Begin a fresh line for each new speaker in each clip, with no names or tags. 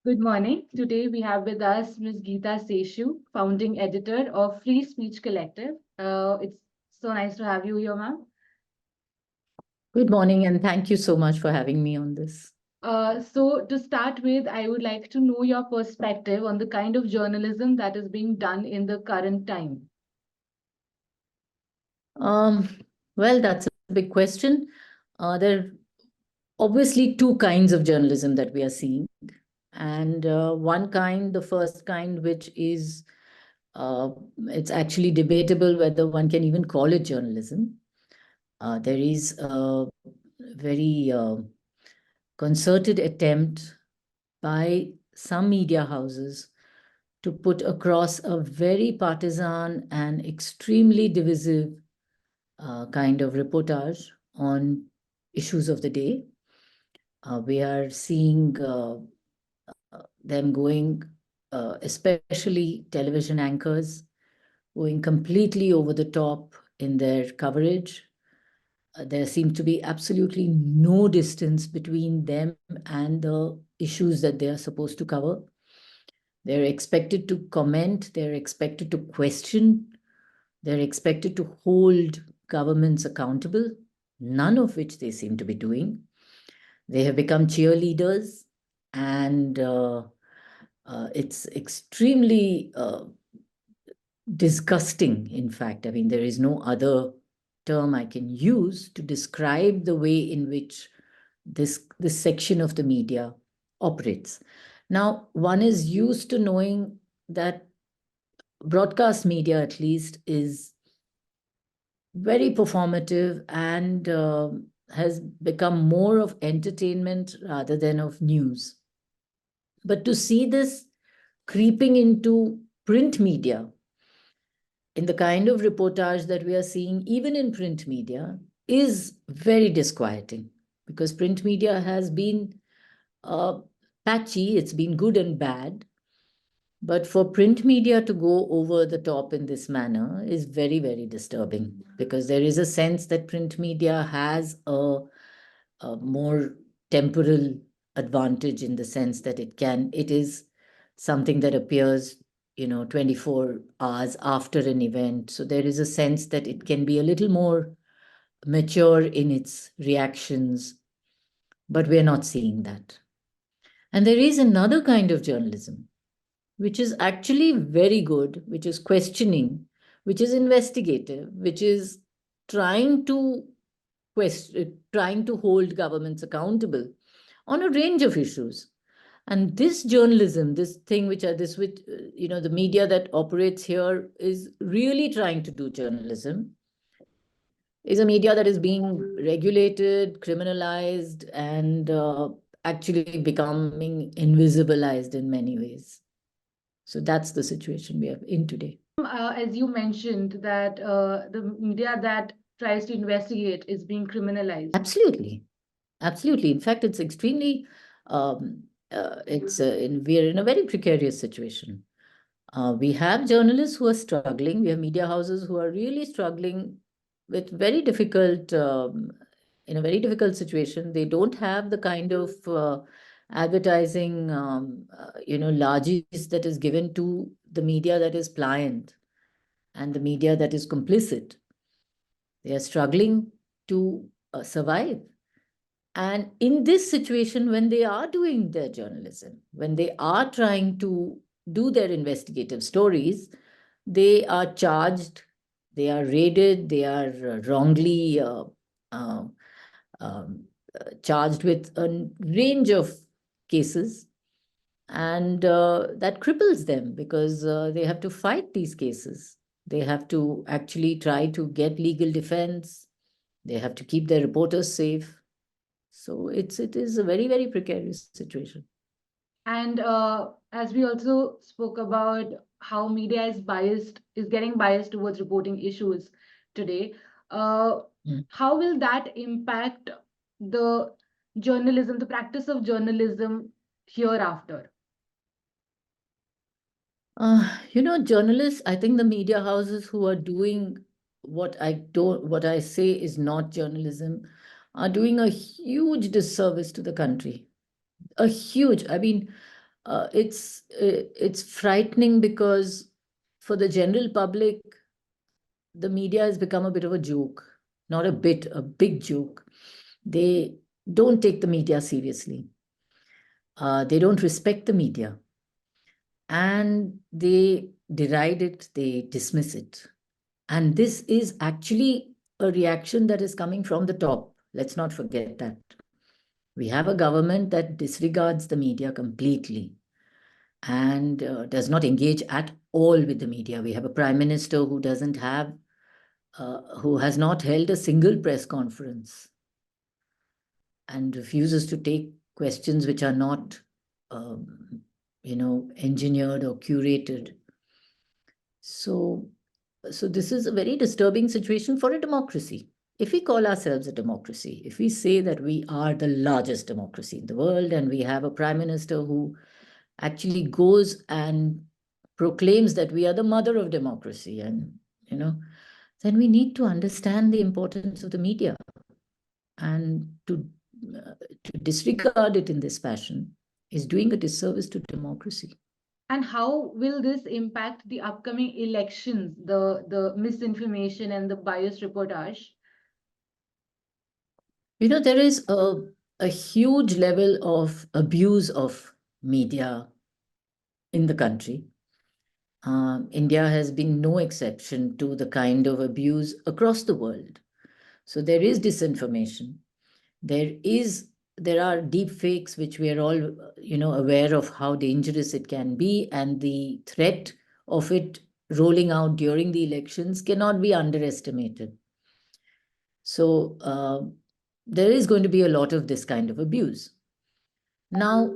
Good morning. Today we have with us Ms. Geeta Seshu, founding editor of Free Speech Collective. It's so nice to have you here, ma'am.
Good morning, and thank you so much for having me on this.
So to start with, I would like to know your perspective on the kind of journalism that is being done in the current time.
Um, well, that's a big question. There are obviously two kinds of journalism that we are seeing. And one kind, the first kind, which is uh, it's actually debatable whether one can even call it journalism. There is a very concerted attempt by some media houses to put across a very partisan and extremely divisive kind of reportage on issues of the day. We are seeing them going, especially television anchors, going completely over the top in their coverage. There seems to be absolutely no distance between them and the issues that they are supposed to cover. They're expected to comment, they're expected to question, they're expected to hold governments accountable, none of which they seem to be doing. They have become cheerleaders, and it's extremely disgusting, in fact. I mean, there is no other term I can use to describe the way in which this section of the media operates. Now, one is used to knowing that broadcast media, at least, is very performative and has become more of entertainment rather than of news. But to see this creeping into print media in the kind of reportage that we are seeing, even in print media, is very disquieting, because print media has been uh, patchy, it's been good and bad. But for print media to go over the top in this manner is very, very disturbing, because there is a sense that print media has a more temporal advantage, in the sense that it is something that appears 24 hours after an event. So there is a sense that it can be a little more mature in its reactions, but we're not seeing that. And there is another kind of journalism which is actually very good, which is questioning, which is investigative, which is trying to trying to hold governments accountable on a range of issues. And this journalism, this thing which are this which the media that operates here is really trying to do journalism, is a media that is being regulated, criminalized, and actually becoming invisibilized in many ways. So that's the situation we are in today.
As you mentioned, that the media that tries to investigate is being criminalized.
Absolutely. Absolutely. In fact, it's extremely, we're in a very precarious situation. We have journalists who are struggling. We have media houses who are really struggling with very difficult, in a very difficult situation. They don't have the kind of advertising, largesse that is given to the media that is pliant and the media that is complicit. They are struggling to survive. And in this situation, when they are doing their journalism, when they are trying to do their investigative stories, they are charged, they are raided, they are wrongly uh, um, charged with a range of cases. And that cripples them, because they have to fight these cases. They have to actually try to get legal defense. They have to keep their reporters safe. So it is a very, very precarious situation.
And as we also spoke about how media is getting biased towards reporting issues today, uh,
Mm.
how will that impact the journalism, the practice of journalism hereafter?
Journalists, I think the media houses who are doing what I say is not journalism, are doing a huge disservice to the country. A huge, I mean, it's frightening because for the general public, the media has become a bit of a joke, not a bit, a big joke. They don't take the media seriously. They don't respect the media, and they deride it, they dismiss it. And this is actually a reaction that is coming from the top. Let's not forget that. We have a government that disregards the media completely and does not engage at all with the media. We have a prime minister who doesn't have, who has not held a single press conference and refuses to take questions which are not, engineered or curated. So, so this is a very disturbing situation for a democracy. If we call ourselves a democracy, if we say that we are the largest democracy in the world, and we have a prime minister who actually goes and proclaims that we are the mother of democracy, and then we need to understand the importance of the media, and to disregard it in this fashion is doing a disservice to democracy.
And how will this impact the upcoming elections, the misinformation and the biased reportage?
There is a huge level of abuse of media in the country. India has been no exception to the kind of abuse across the world. So there is disinformation. There are deep fakes, which we are all aware of how dangerous it can be, and the threat of it rolling out during the elections cannot be underestimated. So there is going to be a lot of this kind of abuse. Now,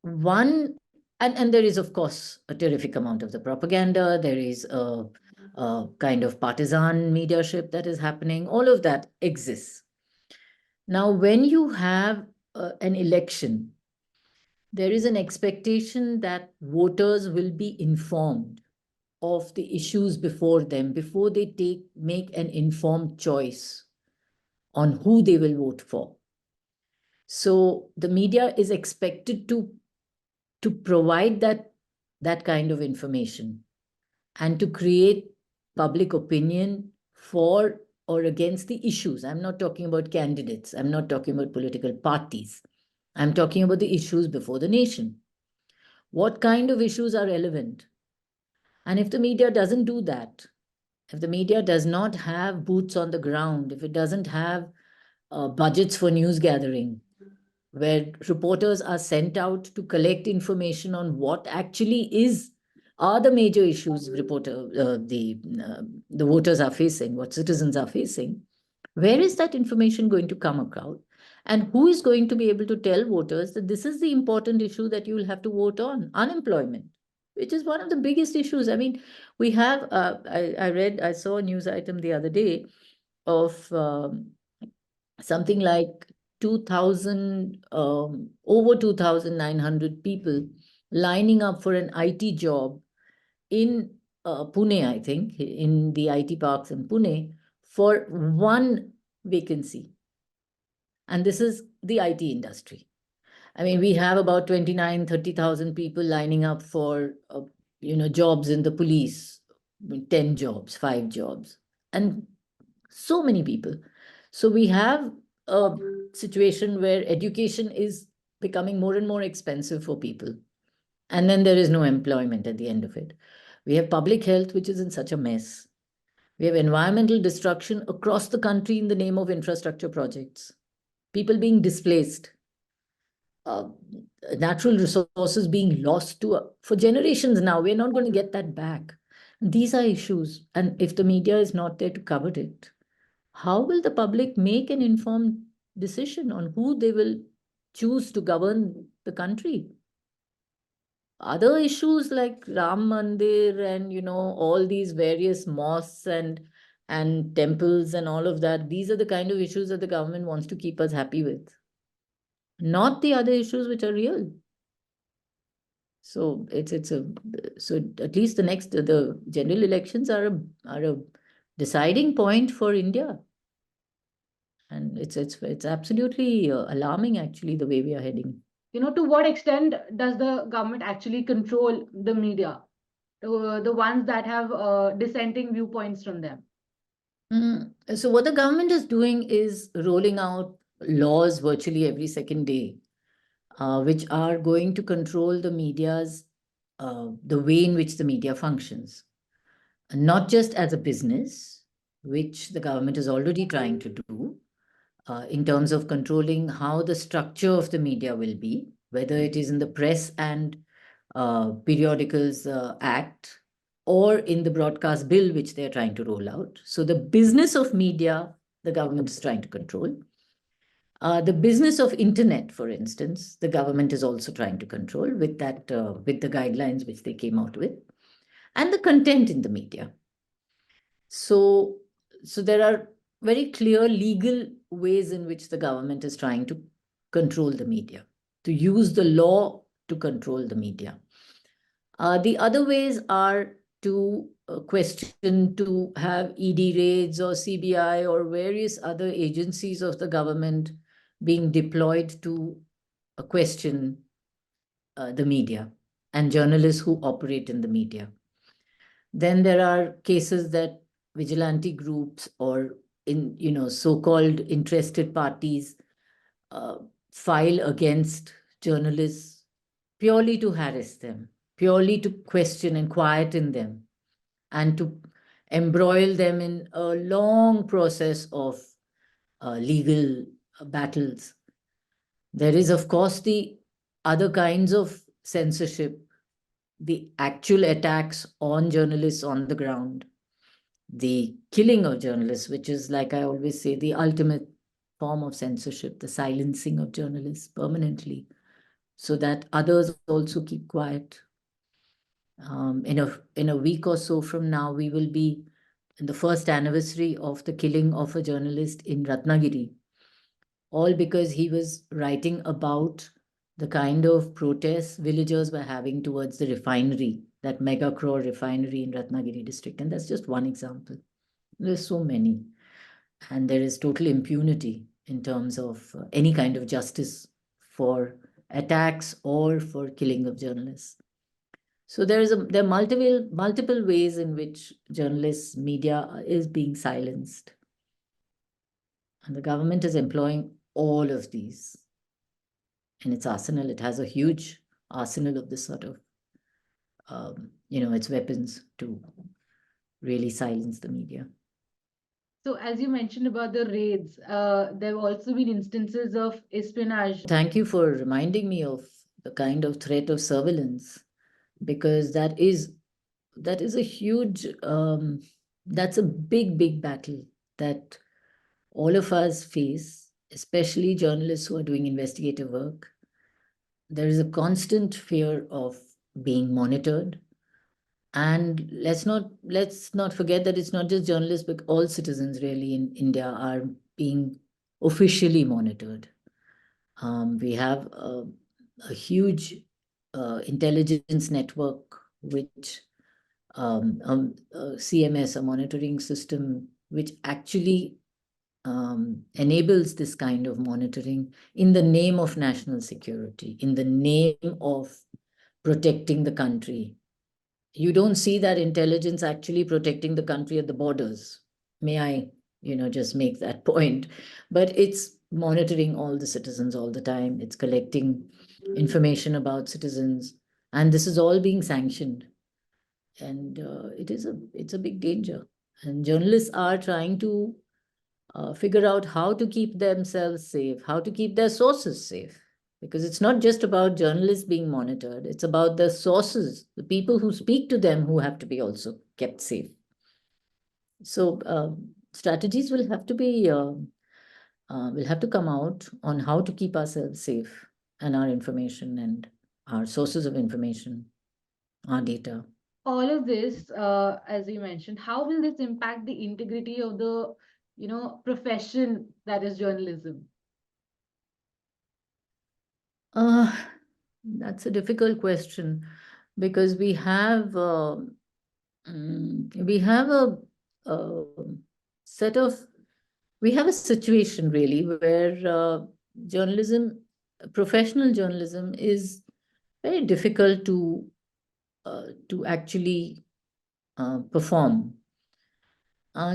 and there is, of course, a terrific amount of the propaganda. There is a kind of partisan mediaship that is happening. All of that exists. Now, when you have an election, there is an expectation that voters will be informed of the issues before them before they make an informed choice on who they will vote for. So the media is expected to provide that kind of information and to create public opinion for or against the issues. I'm not talking about candidates. I'm not talking about political parties. I'm talking about the issues before the nation. What kind of issues are relevant? And if the media doesn't do that, if the media does not have boots on the ground, if it doesn't have budgets for news gathering, where reporters are sent out to collect information on what actually are the major issues the voters are facing, what citizens are facing, where is that information going to come about? And who is going to be able to tell voters that this is the important issue that you will have to vote on? Unemployment, which is one of the biggest issues. I mean, we have, I saw a news item the other day of something like 2000, over 2,900 people lining up for an IT job in Pune, I think, in the IT parks in Pune, for one vacancy. And this is the IT industry. I mean, we have about 29, 30,000 people lining up for, jobs in the police, 10 jobs, 5 jobs, and so many people. So we have a situation where education is becoming more and more expensive for people. And then there is no employment at the end of it. We have public health, which is in such a mess. We have environmental destruction across the country in the name of infrastructure projects. People being displaced. Natural resources being lost for generations now. We're not going to get that back. These are issues. And if the media is not there to cover it, how will the public make an informed decision on who they will choose to govern the country? Other issues like Ram Mandir and all these various mosques and temples and all of that, these are the kind of issues that the government wants to keep us happy with, not the other issues which are real. So so at least the general elections are a deciding point for India. And it's absolutely alarming, actually, the way we are heading.
To what extent does the government actually control the media, the ones that have dissenting viewpoints from them?
So what the government is doing is rolling out laws virtually every second day, which are going to control the media's, the way in which the media functions, not just as a business, which the government is already trying to do, in terms of controlling how the structure of the media will be, whether it is in the Press and Periodicals Act or in the broadcast bill, which they're trying to roll out. So the business of media, the government is trying to control. The business of internet, for instance, the government is also trying to control with that, with the guidelines which they came out with, and the content in the media. So, so there are very clear legal ways in which the government is trying to control the media, to use the law to control the media. The other ways are to question, to have ED raids or CBI or various other agencies of the government being deployed to question the media and journalists who operate in the media. Then there are cases that vigilante groups or so-called interested parties uh, file against journalists purely to harass them, purely to question and quieten them, and to embroil them in a long process of legal battles. There is, of course, the other kinds of censorship, the actual attacks on journalists on the ground, the killing of journalists, which is, like I always say, the ultimate form of censorship, the silencing of journalists permanently, so that others also keep quiet. In a week or so from now, we will be in the first anniversary of the killing of a journalist in Ratnagiri, all because he was writing about the kind of protests villagers were having towards the refinery, that mega crore refinery in Ratnagiri district. And that's just one example. There's so many. And there is total impunity in terms of any kind of justice for attacks or for killing of journalists. So there are multiple ways in which journalists, media is being silenced. And the government is employing all of these in its arsenal. It has a huge arsenal of this sort of, its weapons to really silence the media.
So, as you mentioned about the raids, there have also been instances of espionage.
Thank you for reminding me of the kind of threat of surveillance, because that is a huge, that's a big battle that all of us face, especially journalists who are doing investigative work. There is a constant fear of being monitored. And let's not forget that it's not just journalists, but all citizens really in India are being officially monitored. We have a huge intelligence network, which CMS, a monitoring system, which actually enables this kind of monitoring in the name of national security, in the name of protecting the country. You don't see that intelligence actually protecting the country at the borders. May I, just make that point? But it's monitoring all the citizens all the time. It's collecting information about citizens, and this is all being sanctioned. And it's a big danger. And journalists are trying to figure out how to keep themselves safe, how to keep their sources safe. Because it's not just about journalists being monitored, it's about the sources, the people who speak to them, who have to be also kept safe. So strategies will have to be, will have to come out on how to keep ourselves safe, and our information and our sources of information, our data.
All of this, as you mentioned, how will this impact the integrity of the, profession that is journalism?
That's a difficult question, because we have a set of we have a situation really where journalism professional journalism is very difficult to actually perform.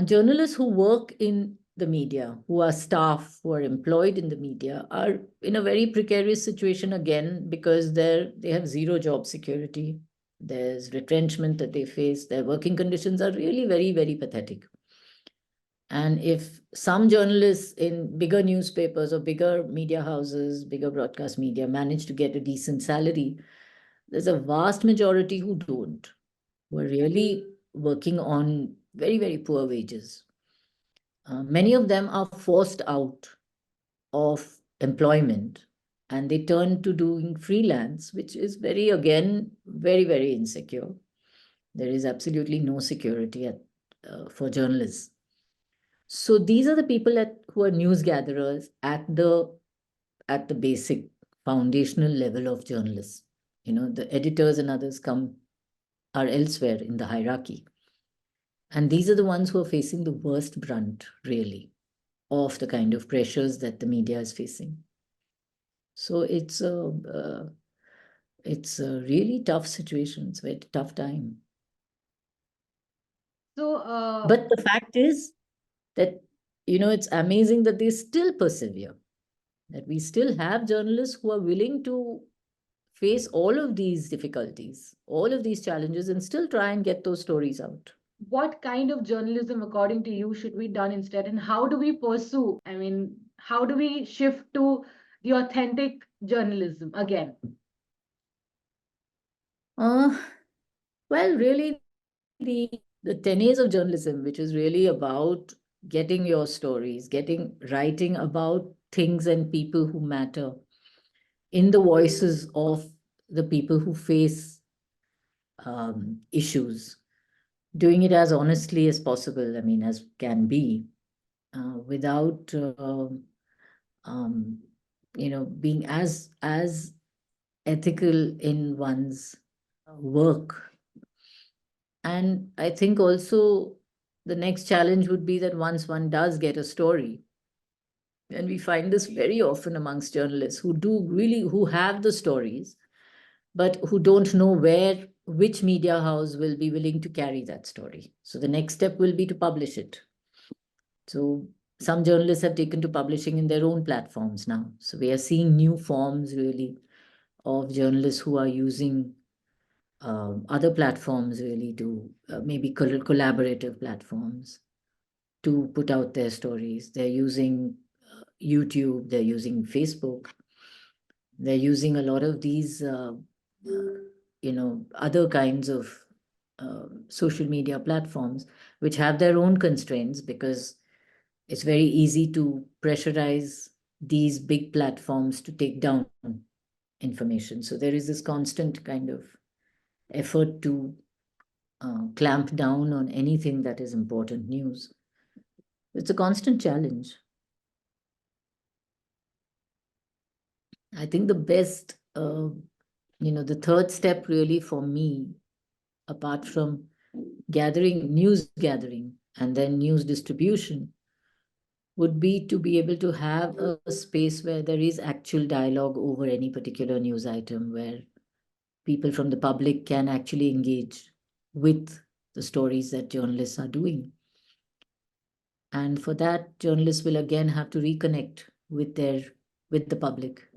Journalists who work in the media, who are staff, who are employed in the media, are in a very precarious situation again because they have zero job security. There's retrenchment that they face. Their working conditions are really very, very pathetic. And if some journalists in bigger newspapers or bigger media houses, bigger broadcast media manage to get a decent salary, there's a vast majority who don't, who are really working on very, very poor wages. Many of them are forced out of employment and they turn to doing freelance, which is very, again, very, very insecure. There is absolutely no security for journalists. So these are the people who are news gatherers at the basic foundational level of journalists. The editors and others are elsewhere in the hierarchy. And these are the ones who are facing the worst brunt, really, of the kind of pressures that the media is facing. So it's a really tough situation. It's a very tough time.
So,
But the fact is that, it's amazing that they still persevere, that we still have journalists who are willing to face all of these difficulties, all of these challenges, and still try and get those stories out.
what kind of journalism, according to you, should be done instead? And how do we pursue? I mean, how do we shift to the authentic journalism again?
Uh, well, really, the tenets of journalism, which is really about getting your stories, writing about things and people who matter in the voices of the people who face issues, doing it as honestly as possible, I mean, as can be, without, um, being as ethical in one's work. And I think also the next challenge would be that once one does get a story, and we find this very often amongst journalists who have the stories, but who don't know which media house will be willing to carry that story. So the next step will be to publish it. So some journalists have taken to publishing in their own platforms now. So we are seeing new forms really of journalists who are using other platforms really to maybe collaborative platforms to put out their stories. They're using YouTube, they're using Facebook, they're using a lot of these, other kinds of social media platforms, which have their own constraints because it's very easy to pressurize these big platforms to take down information. So there is this constant kind of effort to clamp down on anything that is important news. It's a constant challenge. I think the best, the third step really for me, apart from news gathering and then news distribution, would be to be able to have a space where there is actual dialogue over any particular news item, where people from the public can actually engage with the stories that journalists are doing. And for that, journalists will again have to reconnect with the public